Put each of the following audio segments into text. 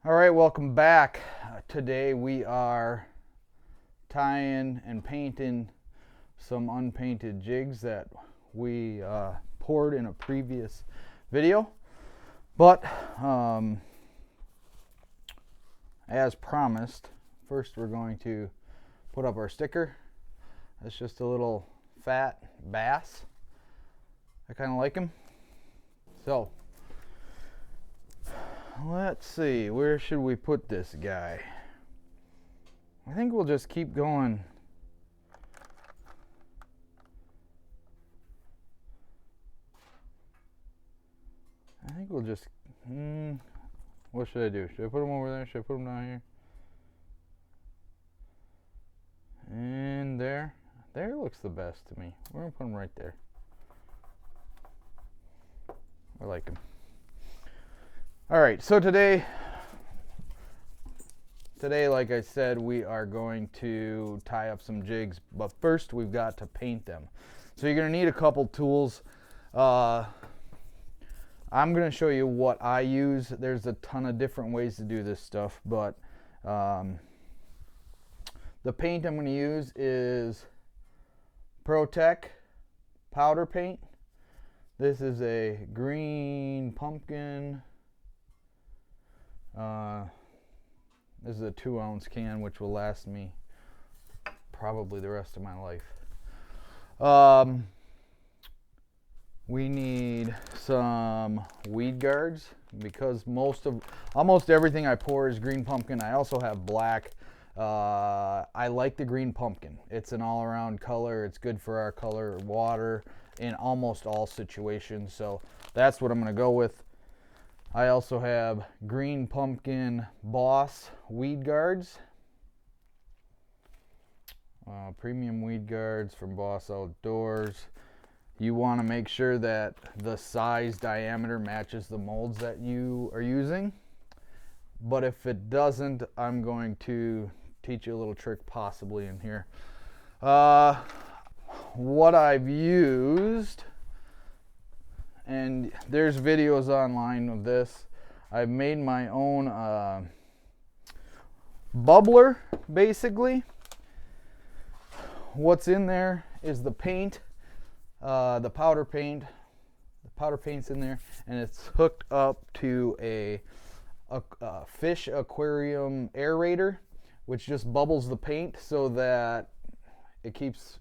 All right, welcome back. Today we are tying and painting some unpainted jigs that we poured in a previous video. But as promised, first we're going to put up our sticker. It's just a little fat bass. I kind of like him. So let's see, where should we put this guy? I think we'll just keep going. I think we'll just, what should I do? Should I put him over there? Should I put him down here? And there. There looks the best to me. We're gonna put him right there. I like him. All right, so today, like I said, we are going to tie up some jigs, but first we've got to paint them. So you're gonna need a couple tools. I'm gonna show you what I use. There's a ton of different ways to do this stuff, but the paint I'm gonna use is ProTech powder paint. This is a green pumpkin. This is a 2-ounce can, which will last me probably the rest of my life. We need some weed guards because almost everything I pour is green pumpkin. I also have black. I like the green pumpkin. It's an all-around color. It's good for our color water in almost all situations. So that's what I'm going to go with. I also have green pumpkin Boss weed guards. Premium weed guards from Boss Outdoors. You want to make sure that the size diameter matches the molds that you are using. But if it doesn't, I'm going to teach you a little trick possibly in here. What I've used, and there's videos online of this. I've made my own bubbler, basically. What's in there is the paint, the powder paint. The powder paint's in there, and it's hooked up to a fish aquarium aerator, which just bubbles the paint so that it keeps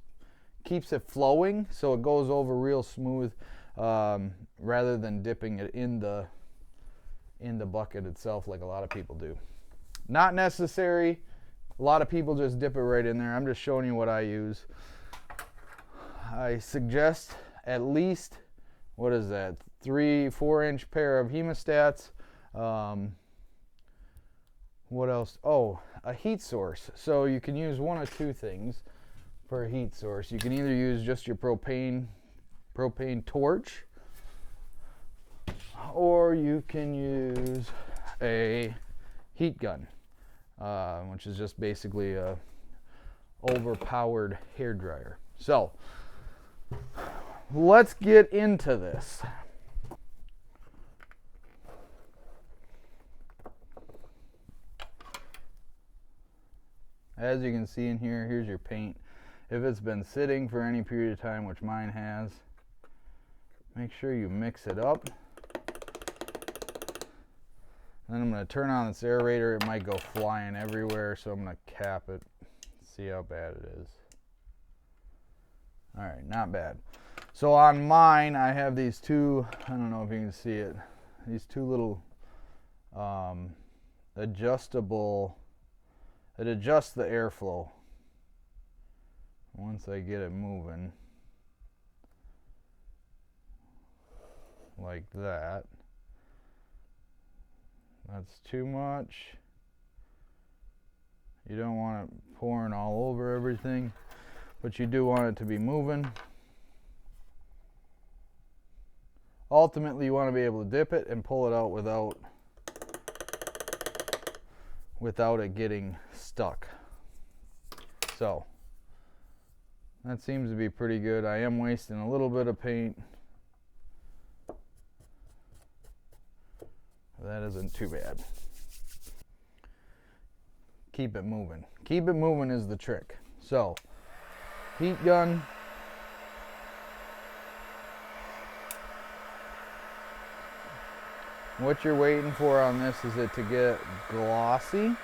it flowing, so it goes over real smooth. Rather than dipping it in the bucket itself like a lot of people do. Not necessary. A lot of people just dip it right in there. I'm just showing you what I use. I suggest at least, what is that, 3-4 inch pair of hemostats. What else? Oh, a heat source. So you can use one of two things for a heat source. You can either use just your propane torch, or you can use a heat gun, which is just basically a overpowered hair dryer. So let's get into this. As you can see in here, here's your paint. If it's been sitting for any period of time, which mine has, make sure you mix it up. Then I'm going to turn on this aerator. It might go flying everywhere, so I'm going to cap it. See how bad it is. All right, not bad. So on mine, I have these two, I don't know if you can see it, these two little adjustable, it adjusts the airflow once I get it moving like that. That's too much. You don't want it pouring all over everything, but you do want it to be moving. Ultimately, you want to be able to dip it and pull it out without it getting stuck. So that seems to be pretty good. I am wasting a little bit of paint. That isn't too bad. keep it moving. Keep it moving is the trick. So, heat gun. What you're waiting for on this is it to get glossy.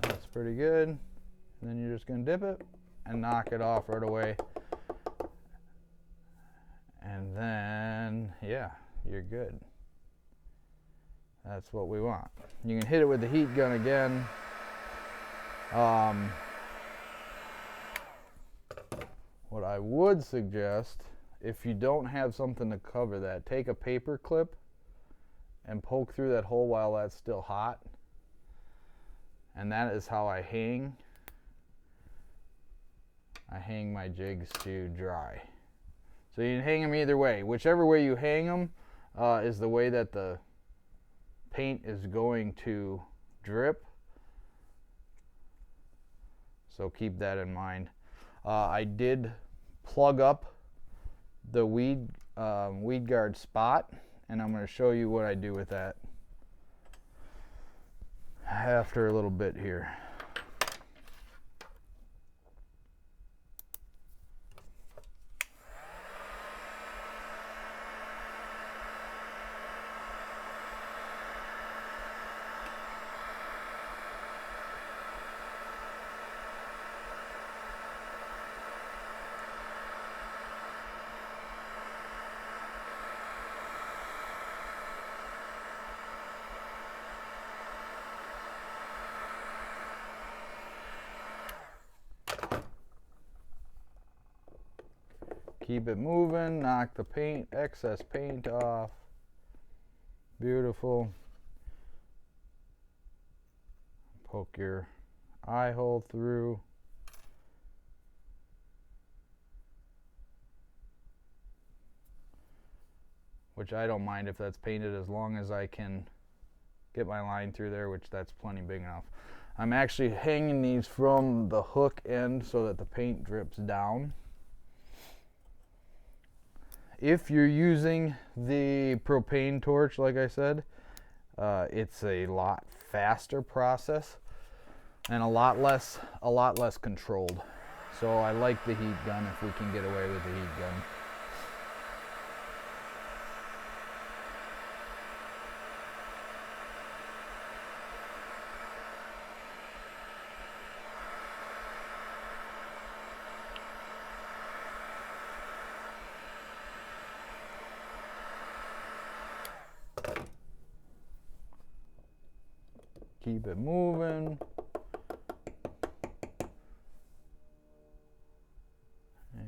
That's pretty good. And then you're just going to dip it and knock it off right away. And then, yeah, you're good. That's what we want. You can hit it with the heat gun again. What I would suggest, if you don't have something to cover that, take a paper clip and poke through that hole while that's still hot. And that is how I hang my jigs to dry. So you can hang them either way. Whichever way you hang them is the way that the paint is going to drip. So keep that in mind. I did plug up the weed guard spot, and I'm going to show you what I do with that after a little bit here. Keep it moving, knock the excess paint off. Beautiful. Poke your eye hole through. Which I don't mind if that's painted as long as I can get my line through there, which that's plenty big enough. I'm actually hanging these from the hook end so that the paint drips down. If you're using the propane torch, like I said, it's a lot faster process and a lot less controlled. So I like the heat gun if we can get away with the heat gun. Keep it moving. Yeah.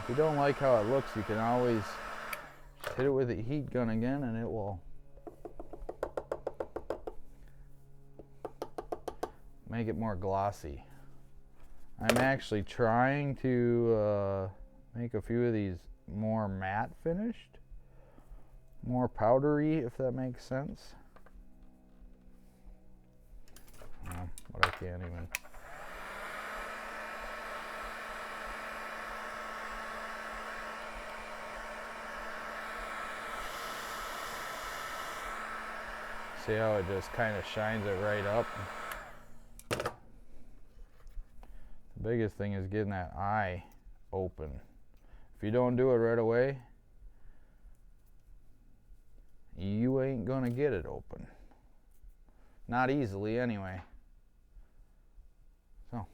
If you don't like how it looks, you can always just hit it with a heat gun again and it will make it more glossy. I'm actually trying to make a few of these more matte finished, more powdery, if that makes sense. But I can't even. See how it just kind of shines it right up? The biggest thing is getting that eye open. If you don't do it right away, you ain't gonna get it open. Not easily anyway. So,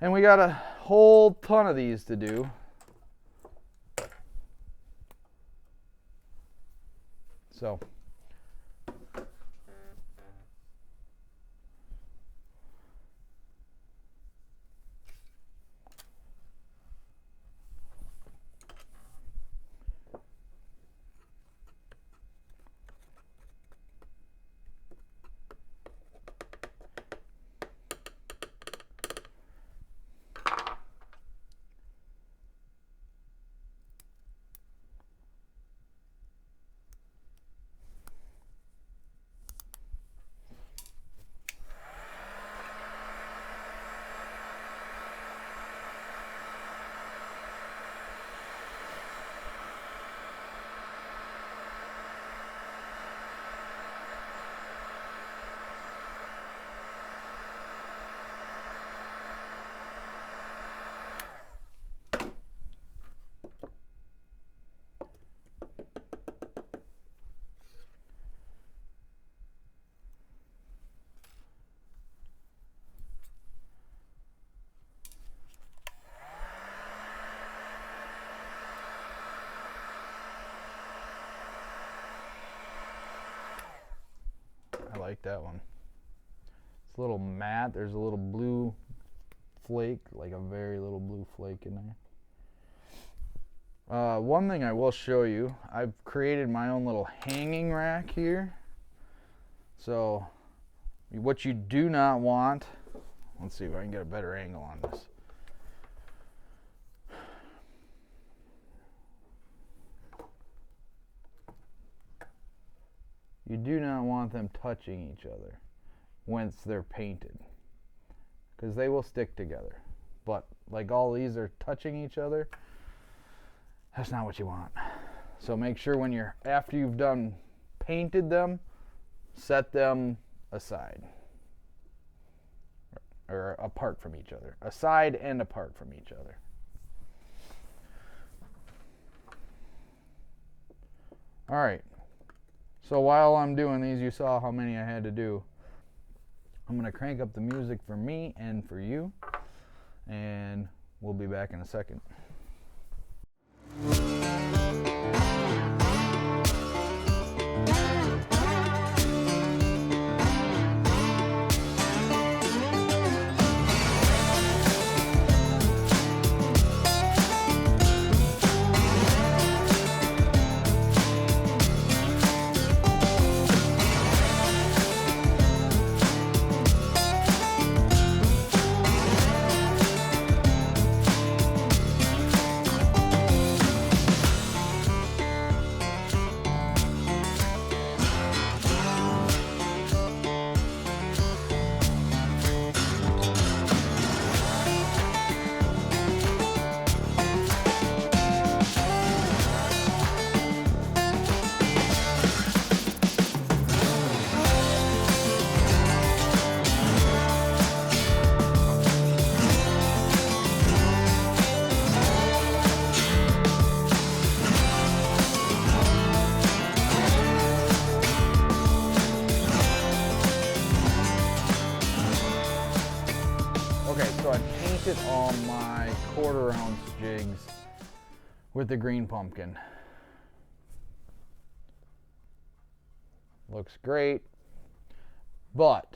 and we got a whole ton of these to do. So, I like that one. It's a little matte. There's a little blue flake, like a very little blue flake in there. One thing I will show you, I've created my own little hanging rack here. So what you do not want, let's see if I can get a better angle on this. You do not want them touching each other once they're painted, because they will stick together. But like all these are touching each other, that's not what you want. So make sure when you're, after you've done painted them, set them aside, or apart from each other, aside and apart from each other. All right, so while I'm doing these, you saw how many I had to do. I'm gonna crank up the music for me and for you, and we'll be back in a second. So I painted all my 1/4 ounce jigs with the green pumpkin. Looks great, but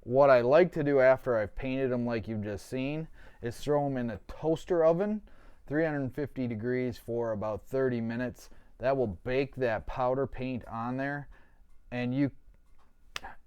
what I like to do after I've painted them like you've just seen is throw them in a toaster oven, 350 degrees for about 30 minutes. That will bake that powder paint on there, and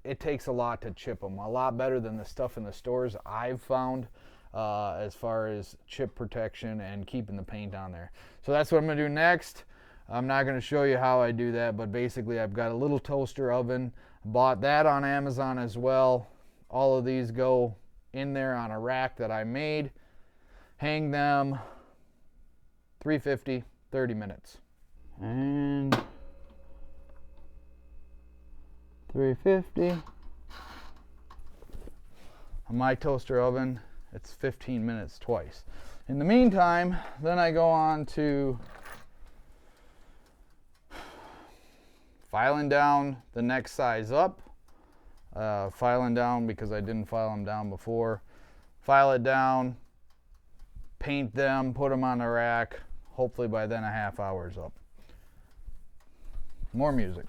it takes a lot to chip them, a lot better than the stuff in the stores I've found, as far as chip protection and keeping the paint on there. So that's what I'm gonna do next. I'm not gonna show you how I do that, but basically I've got a little toaster oven, bought that on Amazon as well. All of these go in there on a rack that I made. Hang them, 350, 30 minutes. And 350. On my toaster oven, it's 15 minutes twice. In the meantime, then I go on to filing down the next size up. Filing down because I didn't file them down before. File it down, paint them, put them on the rack. Hopefully by then a half hour's up. More music.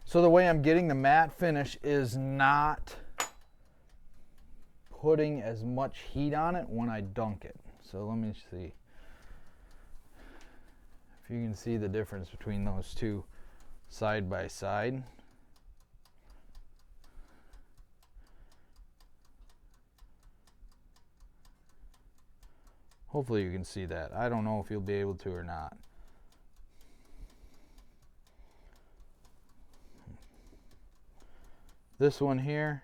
So the way I'm getting the matte finish is not putting as much heat on it when I dunk it. So let me see if you can see the difference between those two side by side. Hopefully you can see that. I don't know if you'll be able to or not. This one here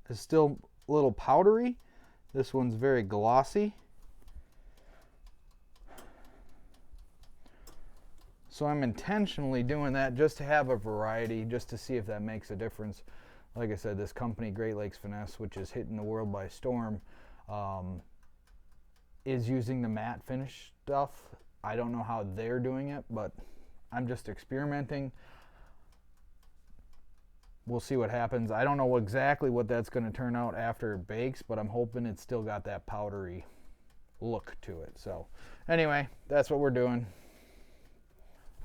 is still a little powdery. This one's very glossy. So I'm intentionally doing that just to have a variety, just to see if that makes a difference. Like I said, this company, Great Lakes Finesse, which is hitting the world by storm, is using the matte finish stuff. I don't know how they're doing it, but I'm just experimenting. We'll see what happens. I don't know exactly what that's going to turn out after it bakes, but I'm hoping it's still got that powdery look to it. So anyway, that's what we're doing.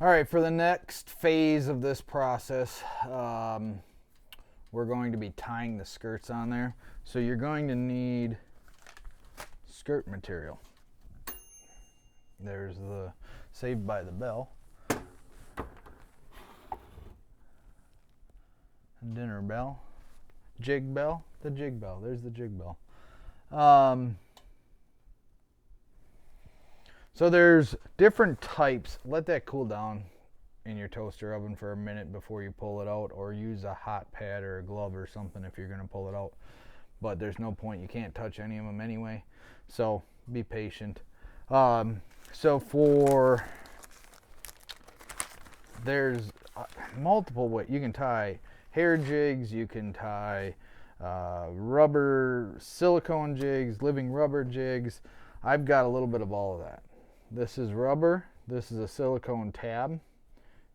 All right, for the next phase of this process, we're going to be tying the skirts on there. So you're going to need skirt material. There's the Saved by the Bell. Dinner bell. Jig bell. The jig bell. There's the jig bell. So there's different types. Let that cool down in your toaster oven for a minute before you pull it out, or use a hot pad or a glove or something if you're going to pull it out. But there's no point. You can't touch any of them anyway. So be patient. There's multiple ways. You can tie hair jigs, you can tie rubber silicone jigs, living rubber jigs. I've got a little bit of all of that. This is rubber. This is a silicone tab.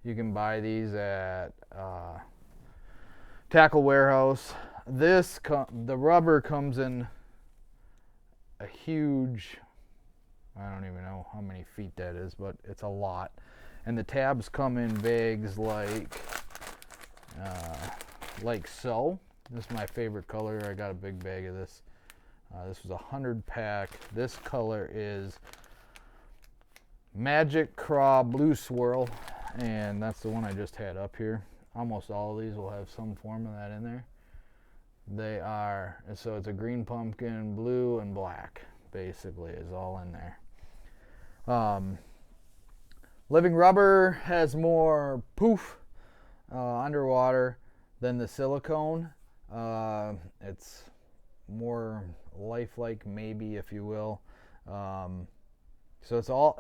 You can buy these at Tackle Warehouse. The rubber comes in a huge, I don't even know how many feet that is, but it's a lot. And the tabs come in bags like so. This is my favorite color. I got a big bag of this. This was a 100 pack. This color is Magic Craw Blue Swirl, and that's the one I just had up here. Almost all of these will have some form of that in there. They are, so it's a green pumpkin, blue, and black, basically, is all in there. Living rubber has more poof underwater than the silicone. It's more lifelike, maybe, if you will. So it's all,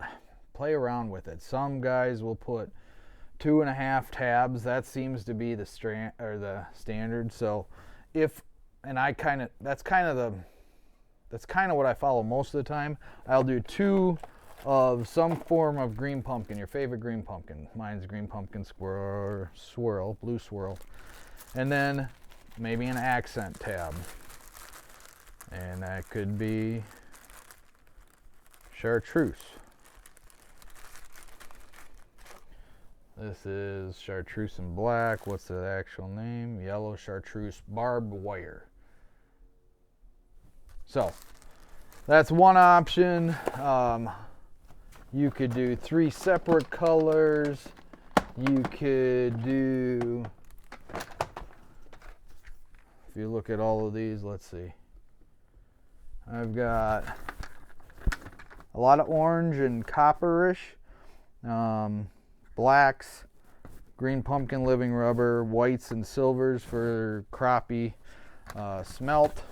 play around with it. Some guys will put 2.5 tabs. That seems to be the standard. So that's kind of what I follow most of the time. I'll do 2 of some form of green pumpkin, your favorite green pumpkin. Mine's green pumpkin swirl, blue swirl. And then maybe an accent tab. And that could be chartreuse. This is chartreuse in black. What's the actual name? Yellow chartreuse barbed wire. So that's one option. You could do 3 separate colors. You could do, if you look at all of these, let's see. I've got a lot of orange and copperish, blacks, green pumpkin, living rubber, whites and silvers for crappie, smelt.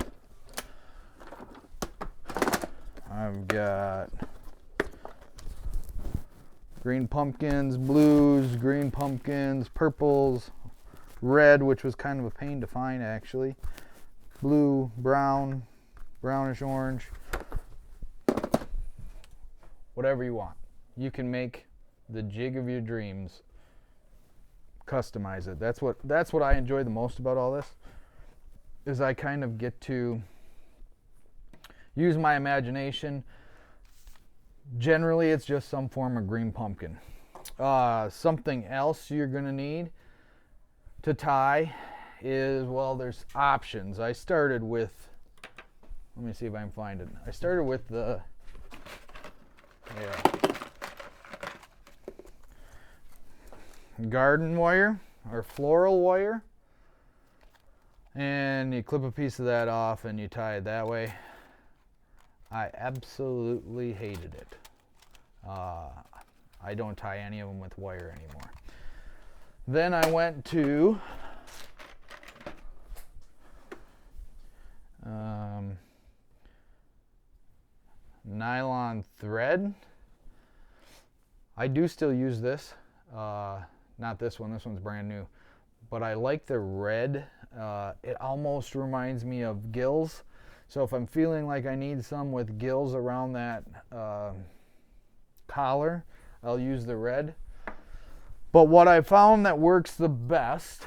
I've got green pumpkins, blues, green pumpkins, purples, red, which was kind of a pain to find actually, blue, brown, brownish orange, whatever you want. You can make the jig of your dreams, customize it. That's what I enjoy the most about all this, is I kind of get to use my imagination. Generally, it's just some form of green pumpkin. Something else you're going to need to tie is, well, there's options. I started with, let me see if I can find it. I started with the, garden wire or floral wire, and you clip a piece of that off and you tie it that way. I absolutely hated it. I don't tie any of them with wire anymore. Then I went to nylon thread. I do still use this. Not this one. This one's brand new. But I like the red. It almost reminds me of gills. So if I'm feeling like I need some with gills around that collar, I'll use the red. But what I found that works the best,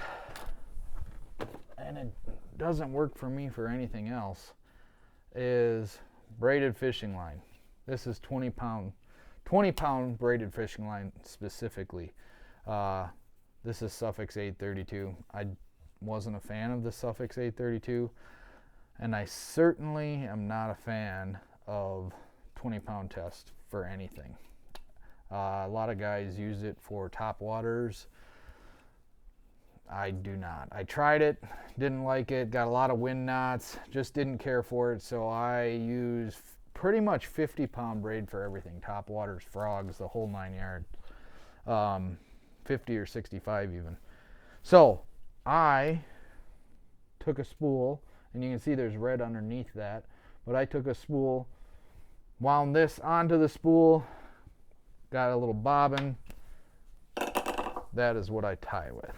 and it doesn't work for me for anything else, is braided fishing line. This is 20 pound braided fishing line specifically. This is Suffix 832. I wasn't a fan of the Suffix 832, and I certainly am not a fan of 20 pound test for anything. A lot of guys use it for top waters. I do not. I tried it, didn't like it, got a lot of wind knots, just didn't care for it, so I use pretty much 50 pound braid for everything. Top waters, frogs, the whole 9 yards. 50 or 65 even. So I took a spool, and you can see there's red underneath that, but I took a spool, wound this onto the spool, got a little bobbin. That is what I tie with.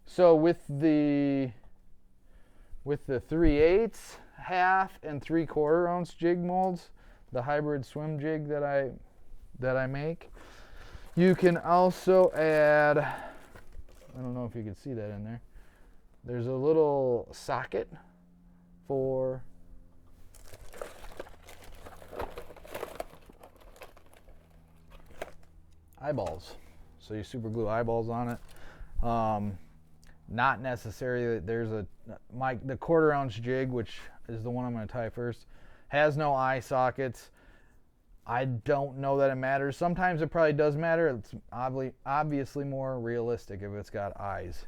So with the 3/8, half, and 3/4 ounce jig molds, the hybrid swim jig that I make, you can also add, I don't know if you can see that in there, there's a little socket for eyeballs. So you super glue eyeballs on it. Not necessarily. There's the 1/4 ounce jig, which is the one I'm going to tie first, has no eye sockets. I don't know that it matters. Sometimes it probably does matter. It's obviously more realistic if it's got eyes.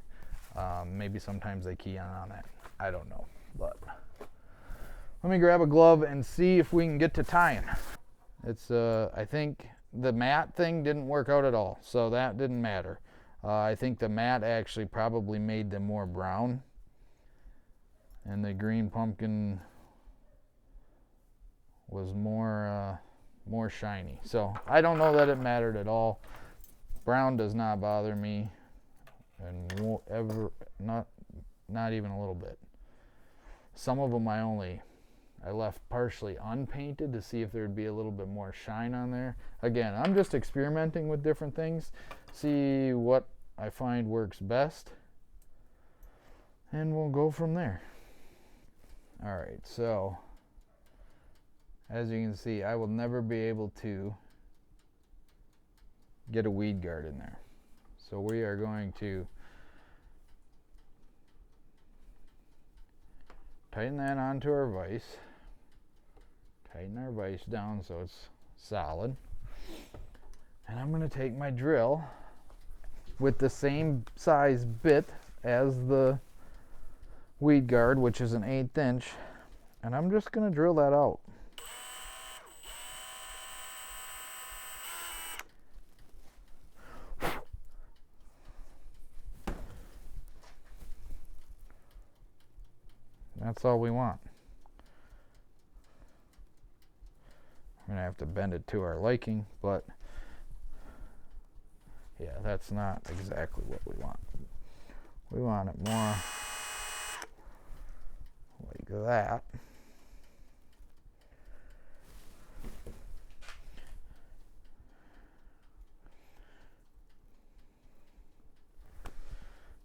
Maybe sometimes they key on that. I don't know. But let me grab a glove and see if we can get to tying. It's I think the matte thing didn't work out at all, so that didn't matter. I think the matte actually probably made them more brown, and the green pumpkin was more shiny. So I don't know that it mattered at all. Brown does not bother me, and won't ever, not even a little bit. Some of them I left partially unpainted to see if there'd be a little bit more shine on there. Again, I'm just experimenting with different things, see what I find works best, and we'll go from there. All right, so as you can see, I will never be able to get a weed guard in there. So we are going to tighten that onto our vise. Tighten our vise down so it's solid. And I'm going to take my drill with the same size bit as the weed guard, which is an 1/8 inch, and I'm just going to drill that out. That's all we want. I'm gonna have to bend it to our liking, but yeah, that's not exactly what we want. We want it more like that.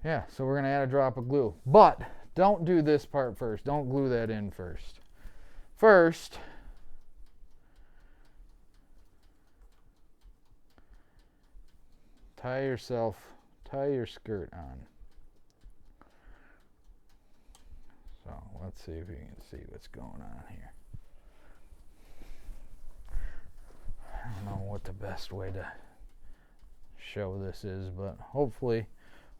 Yeah, so we're gonna add a drop of glue, but don't do this part first. Don't glue that in first. First, tie yourself Tie your skirt on. So let's see if you can see what's going on here. I don't know what the best way to show this is, but hopefully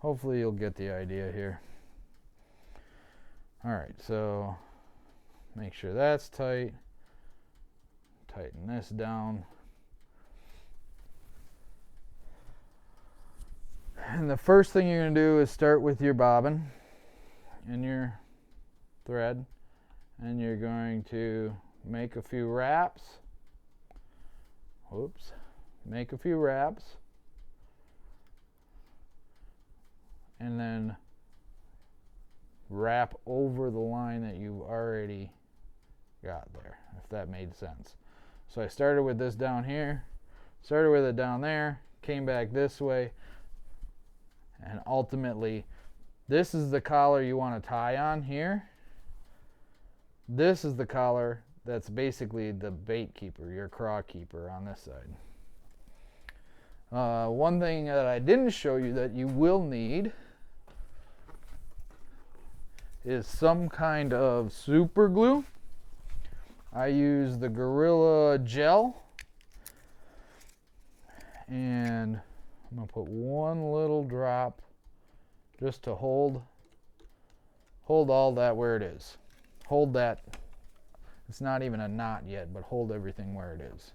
you'll get the idea here. All right, so make sure that's tight. Tighten this down. And the first thing you're going to do is start with your bobbin and your thread, and you're going to make a few wraps. Whoops. Make a few wraps. And then wrap over the line that you've already got there, if that made sense. So I started with this down here, started with it down there, came back this way, and ultimately this is the collar you want to tie on here. This is the collar that's basically the bait keeper, your craw keeper on this side. One thing that I didn't show you that you will need is some kind of super glue. I use the Gorilla Gel, and I'm going to put one little drop just to hold all that where it is. Hold that. It's not even a knot yet, but hold everything where it is.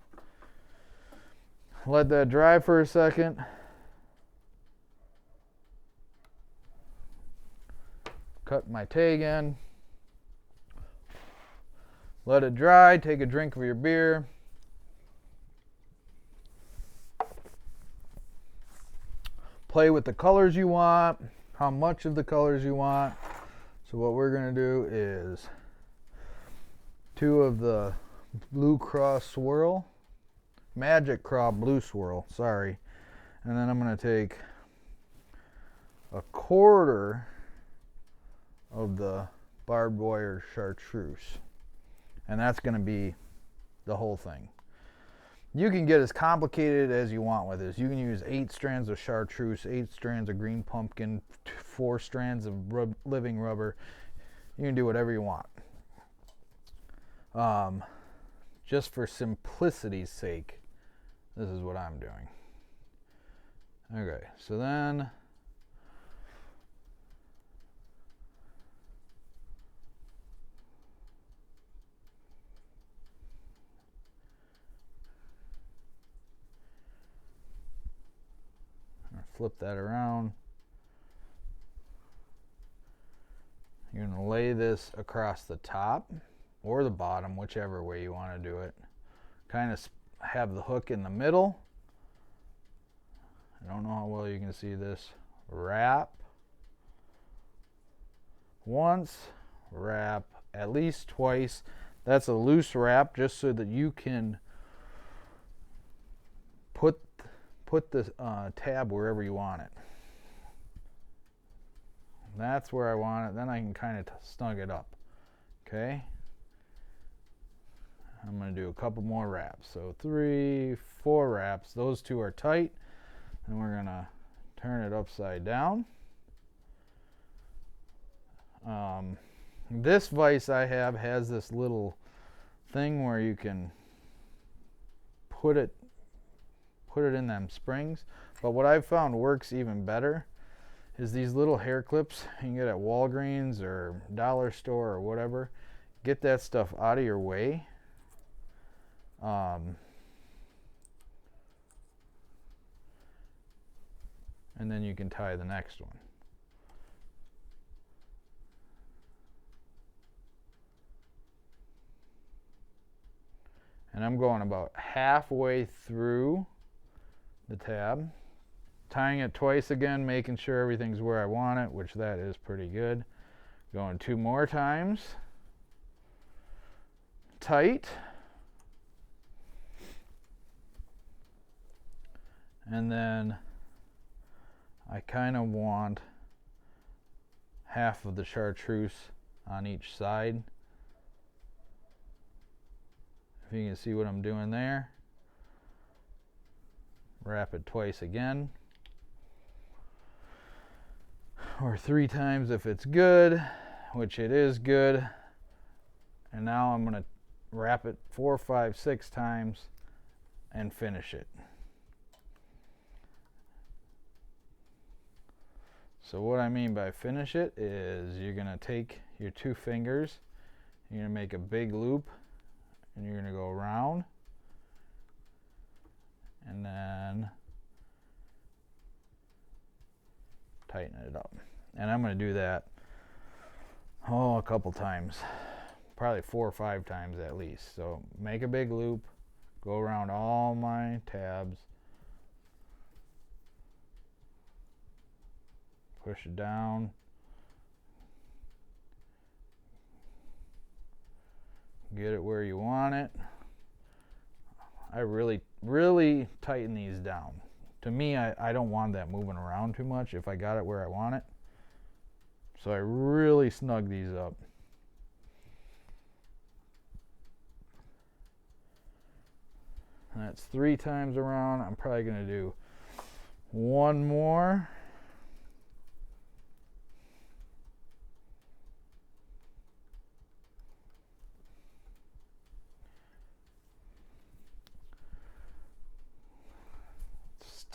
Let that dry for a second. Cut my tag in. Let it dry. Take a drink of your beer. Play with the colors you want, how much of the colors you want. So what we're going to do is 2 of the Blue Cross Swirl, Magic Craw Blue Swirl, sorry. And then I'm going to take a 1/4 of the barbed wire chartreuse. And that's going to be the whole thing. You can get as complicated as you want with this. You can use 8 strands of chartreuse, 8 strands of green pumpkin, 4 strands of living rubber. You can do whatever you want. Just for simplicity's sake, this is what I'm doing. Okay, so then flip that around. You're going to lay this across the top or the bottom, whichever way you want to do it. Kind of have the hook in the middle. I don't know how well you can see this. Wrap once, wrap at least twice. That's a loose wrap just so that you can put the tab wherever you want it. That's where I want it. Then I can kind of snug it up. Okay. I'm going to do a couple more wraps. So 3, 4 wraps. Those 2 are tight. And we're going to turn it upside down. This vise I have has this little thing where you can put it in them springs. But what I've found works even better is these little hair clips you can get at Walgreens or dollar store or whatever. Get that stuff out of your way. And then you can tie the next one. And I'm going about halfway through the tab, tying it twice again, making sure everything's where I want it, which that is pretty good. Going 2 more times, tight, and then I kind of want half of the chartreuse on each side. If you can see what I'm doing there. Wrap it twice again. or 3 times if it's good, which it is good. And now I'm going to wrap it 4, 5, 6 times and finish it. So what I mean by finish it is you're going to take your 2 fingers, you're going to make a big loop, and you're going to go around, and then tighten it up. And I'm going to do that a couple times, probably 4 or 5 times at least. So make a big loop, go around all my tabs, push it down, get it where you want it. I really tighten these down. To me, I don't want that moving around too much if I got it where I want it. So I really snug these up. And that's 3 times around. I'm probably going to do 1 more.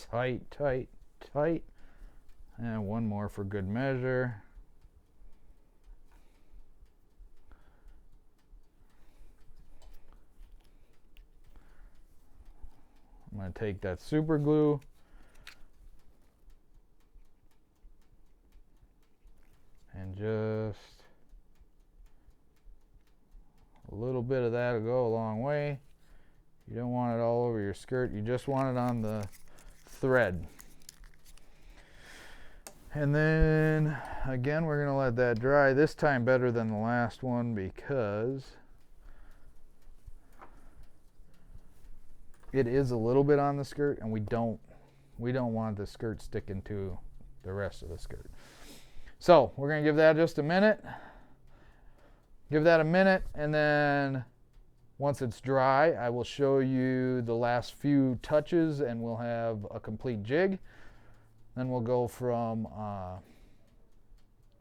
Tight, tight, tight. And 1 more for good measure. I'm going to take that super glue and just a little bit of that will go a long way. You don't want it all over your skirt. You just want it on the thread. And then again, we're going to let that dry, this time better than the last one, because it is a little bit on the skirt, and we don't want the skirt sticking to the rest of the skirt. So we're going to give that just a minute. Give that a minute, and then once it's dry, I will show you the last few touches, and we'll have a complete jig. Then we'll go from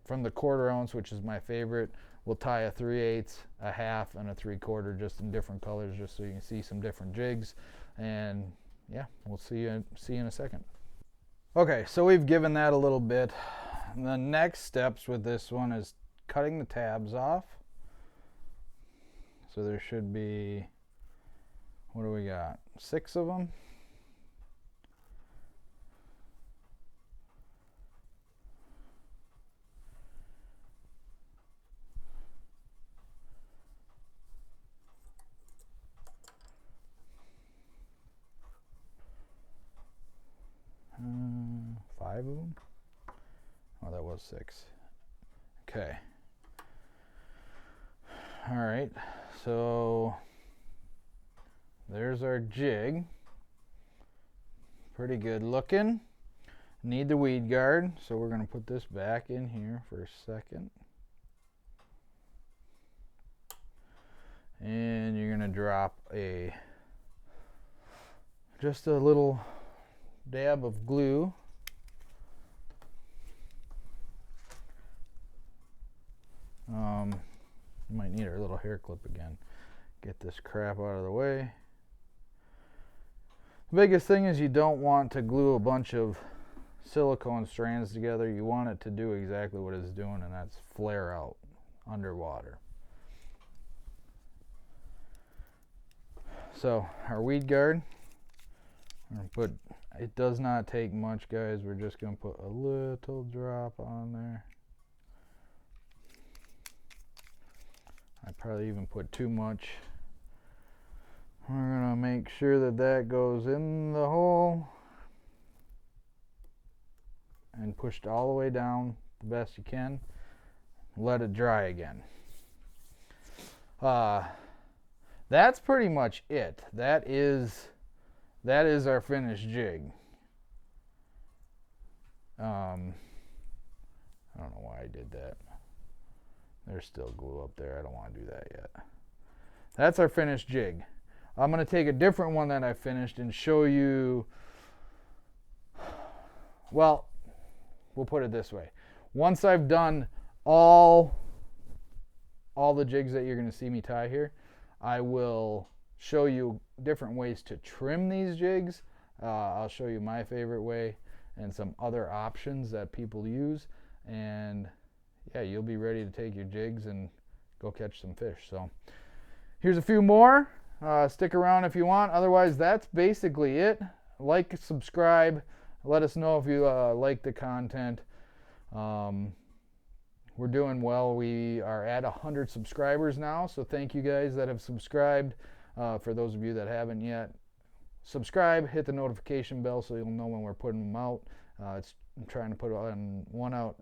the 1/4 ounce, which is my favorite. We'll tie a 3/8, a 1/2, and a 3/4, just in different colors, just so you can see some different jigs. And yeah, we'll see you in a second. Okay, so we've given that a little bit. The next steps with this one is cutting the tabs off. So there should be, what do we got? 6 of them. Five of them? Oh, that was 6. Okay. All right. So there's our jig. Pretty good looking. Need the weed guard, so we're going to put this back in here for a second. And you're going to drop just a little dab of glue. You might need our little hair clip again. Get this crap out of the way. The biggest thing is you don't want to glue a bunch of silicone strands together. You want it to do exactly what it's doing, and that's flare out underwater. So our weed guard, it does not take much, guys. We're just going to put a little drop on there. I probably even put too much. We're going to make sure that that goes in the hole and pushed all the way down the best you can. Let it dry again. That's pretty much it. That is our finished jig. I don't know why I did that. There's still glue up there. I don't want to do that yet. That's our finished jig. I'm going to take a different one that I finished and show you. Well, we'll put it this way. once I've done all the jigs that you're going to see me tie here, I will show you different ways to trim these jigs. I'll show you my favorite way and some other options that people use, and yeah, you'll be ready to take your jigs and go catch some fish. So here's a few more. Stick around if you want. Otherwise, that's basically it. Like, subscribe. Let us know if you like the content. We're doing well. We are at 100 subscribers now, so thank you guys that have subscribed. For those of you that haven't yet, subscribe, hit the notification bell so you'll know when we're putting them out. I'm trying to put one out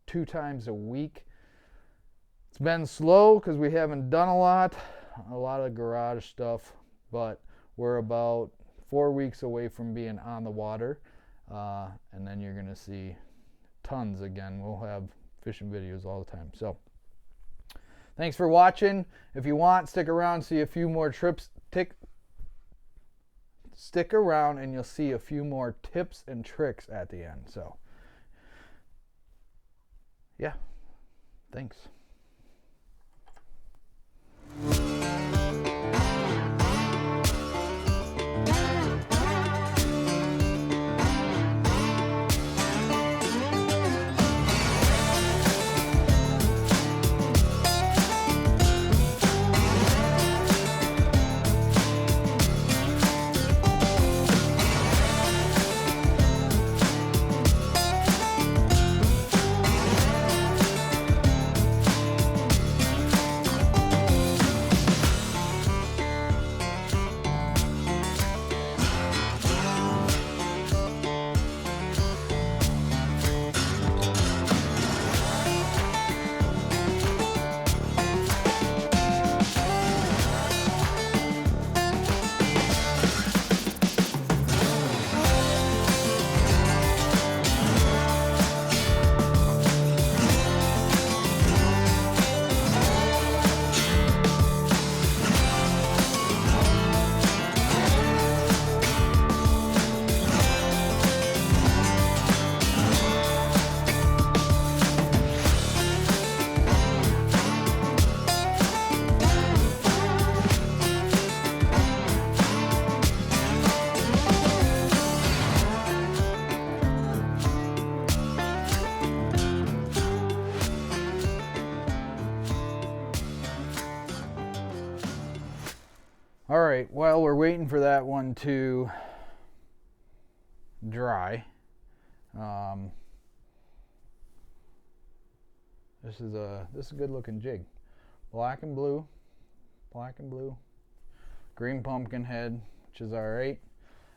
2 times a week. It's been slow because we haven't done a lot of garage stuff, but we're about 4 weeks away from being on the water, and then you're going to see tons again. We'll have fishing videos all the time. So thanks for watching. If you want, stick around, see a few more trips. Stick around and you'll see a few more tips and tricks at the end. So yeah, thanks. All right, while we're waiting for that one to dry, this is a good looking jig. Black and blue, green pumpkin head, which is all right.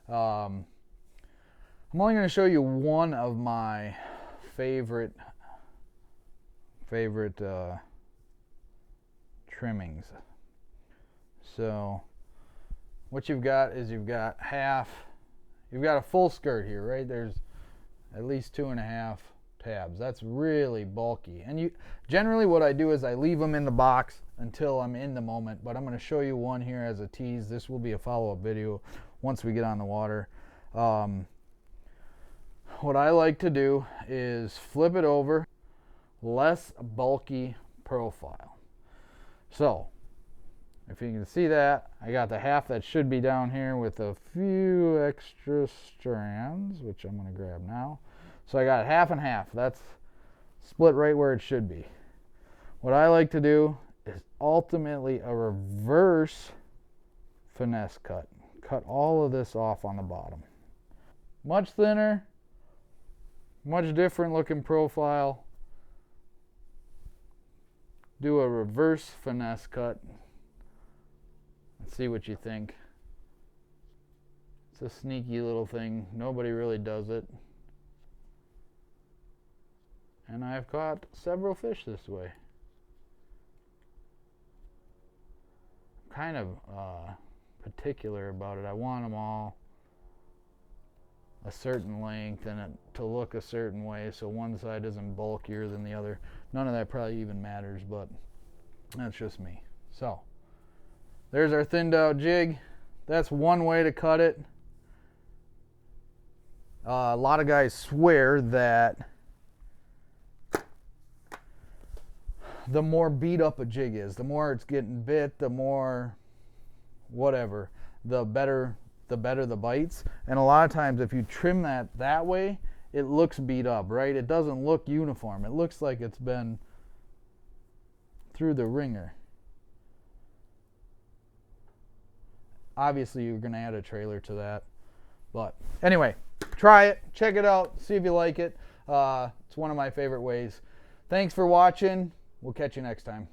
I'm only going to show you one of my favorite trimmings. So what you've got is you've got a full skirt here, right? There's at least 2.5 tabs. That's really bulky. And generally what I do is I leave them in the box until I'm in the moment, but I'm going to show you one here as a tease. This will be a follow-up video once we get on the water. What I like to do is flip it over, less bulky profile. So if you can see that, I got the half that should be down here with a few extra strands, which I'm going to grab now. So I got half and half. That's split right where it should be. What I like to do is ultimately a reverse finesse cut. Cut all of this off on the bottom. Much thinner, much different looking profile. Do a reverse finesse cut. Let's see what you think. It's a sneaky little thing. Nobody really does it. And I've caught several fish this way. I'm kind of particular about it. I want them all a certain length and it to look a certain way so one side isn't bulkier than the other. None of that probably even matters, but that's just me. So there's our thinned out jig. That's one way to cut it. A lot of guys swear that the more beat up a jig is. The more it's getting bit, the more whatever, the better the bites. And a lot of times if you trim that way, it looks beat up, right? It doesn't look uniform. It looks like it's been through the ringer. Obviously, you're going to add a trailer to that. But anyway, try it. Check it out. See if you like it. It's one of my favorite ways. Thanks for watching. We'll catch you next time.